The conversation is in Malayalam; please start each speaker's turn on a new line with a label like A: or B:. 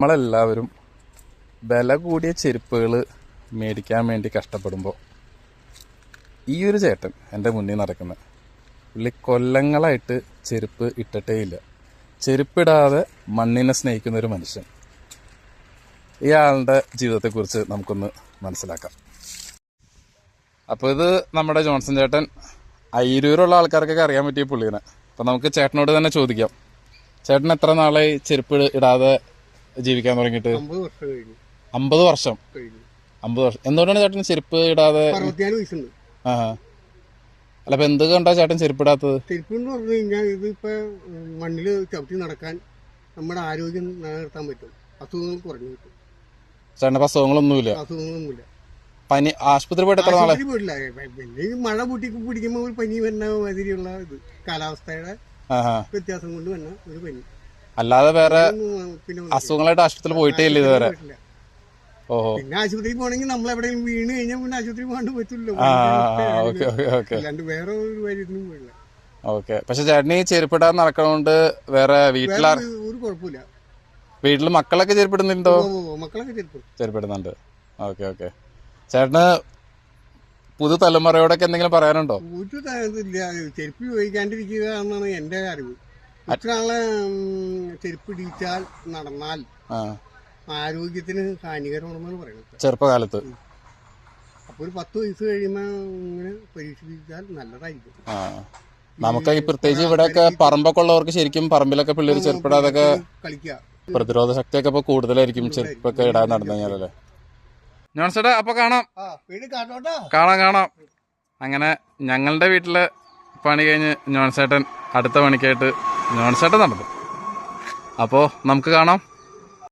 A: നമ്മളെല്ലാവരും വില കൂടിയ ചെരുപ്പുകൾ മേടിക്കാൻ വേണ്ടി കഷ്ടപ്പെടുമ്പോൾ ഈ ഒരു ചേട്ടൻ എൻ്റെ മുന്നിൽ നടക്കുന്നത് പുള്ളി കൊല്ലങ്ങളായിട്ട് ചെരുപ്പ് ഇട്ടിട്ടേ ഇല്ല. ചെരുപ്പിടാതെ മണ്ണിനെ സ്നേഹിക്കുന്ന ഒരു മനുഷ്യൻ. ഇയാളുടെ ജീവിതത്തെക്കുറിച്ച് നമുക്കൊന്ന് മനസ്സിലാക്കാം. അപ്പോൾ ഇത് നമ്മുടെ ജോൺസൺ ചേട്ടൻ. അയിരൂരുള്ള ആൾക്കാർക്കൊക്കെ അറിയാൻ പറ്റിയ പുള്ളിനെ. അപ്പോൾ നമുക്ക് ചേട്ടനോട് തന്നെ ചോദിക്കാം, ചേട്ടൻ എത്ര നാളായി ചെരുപ്പ് ഇടാതെ ജീവിക്കാൻ തുടങ്ങിയിട്ട്? 50 വർഷം. 50 വർഷം. എന്തുകൊണ്ടാണ് ചേട്ടൻ ചെരുപ്പ് ഇടാതെ? ആ, അല്ല, അപ്പൊ എന്ത് കണ്ടാ ചേട്ടൻ ചെരുപ്പ് ഇടാത്തത്?
B: ചെരുപ്പ് എന്ന് പറഞ്ഞു കഴിഞ്ഞാൽ ഇതിപ്പോ മണ്ണില് ചവിട്ടി നടക്കാൻ നമ്മുടെ ആരോഗ്യം നിലനിർത്താൻ പറ്റും. അസുഖങ്ങൾ കുറഞ്ഞു കിട്ടും.
A: ചേട്ടൻ അസുഖങ്ങളൊന്നുമില്ല?
B: അസുഖങ്ങളൊന്നുമില്ല.
A: പനി ആശുപത്രി പോയിട്ട് എത്ര നാളെ?
B: പോയിട്ടില്ല. പിന്നെ മഴ പിടിക്കുമ്പോൾ ഒരു പനി വരുന്ന മാതിരിയുള്ള ഇത് കാലാവസ്ഥയുടെ വ്യത്യാസം കൊണ്ട് വരുന്ന ഒരു പനി.
A: അല്ലാതെ വേറെ അസുഖങ്ങളായിട്ട് ആശുപത്രിയിൽ പോയിട്ടേ ഇല്ല ഇതുവരെ? ഓഹോ.
B: പിന്നെ ആശുപത്രിയിൽ പോകണമെങ്കിൽ നമ്മൾ എവിടെയെങ്കിലും വീണ് കഴിഞ്ഞാൽ പിന്നെ ആശുപത്രി പോകാണ്ട് പറ്റില്ലല്ലോ. അല്ലാണ്ട് വേറെ ഒരു കാര്യത്തിനും പോയില്ല.
A: ഓക്കെ. പക്ഷെ ചേട്ടന് ഈ ചെരുപ്പിടാൻ നടക്കണോണ്ട് വേറെ വീട്ടിലാ
B: ഒരു കുഴപ്പമില്ല.
A: വീട്ടില് മക്കളൊക്കെ ചെരുപ്പിടുന്നുണ്ടോ?
B: മക്കളൊക്കെ
A: ചെരുപ്പിടുന്നുണ്ട്. Okay okay. ചേട്ടന് പുതുതലമുറയോടൊക്കെ എന്തെങ്കിലും പറയാനുണ്ടോ?
B: ഒരു ഇതില്ല. ചെരുപ്പ് ഉപയോഗിക്കാണ്ടിരിക്കുക എന്നാണ് എന്റെ അറിവ്. മറ്റൊരാളെ ചെരുപ്പ് ഇടിച്ചാൽ നടന്നാൽ ആരോഗ്യത്തിന് ഹാനികരമാണെന്നാണ് പറയുന്നത്
A: ചെറുപ്പകാലത്ത്.
B: അപ്പൊ ഒരു 10 വയസ്സ് കഴിയുമ്പോ ഇങ്ങനെ പരീക്ഷിച്ചാൽ നല്ലതായിരിക്കും.
A: നമുക്ക് ഈ പ്രത്യേകിച്ച് ഇവിടെയൊക്കെ പറമ്പൊക്കെ ഉള്ളവർക്ക് ശരിക്കും പറമ്പിലൊക്കെ പിള്ളേർ ചെരുപ്പിടാതൊക്കെ
B: കളിക്കുക.
A: പ്രതിരോധ ശക്തിയൊക്കെ ഇപ്പൊ കൂടുതലായിരിക്കും ചെരുപ്പൊക്കെ ഇടാൻ നടന്നു കഴിഞ്ഞാലല്ലേ. ജോൺസേട്ടാ, അപ്പൊ കാണാം. കാണാം. അങ്ങനെ ഞങ്ങളുടെ വീട്ടിലെ പണി കഴിഞ്ഞ് ജോൺസേട്ടൻ അടുത്ത പണിക്കായിട്ട് ജോൺസേട്ടൻ നടന്നു. അപ്പോൾ നമുക്ക് കാണാം.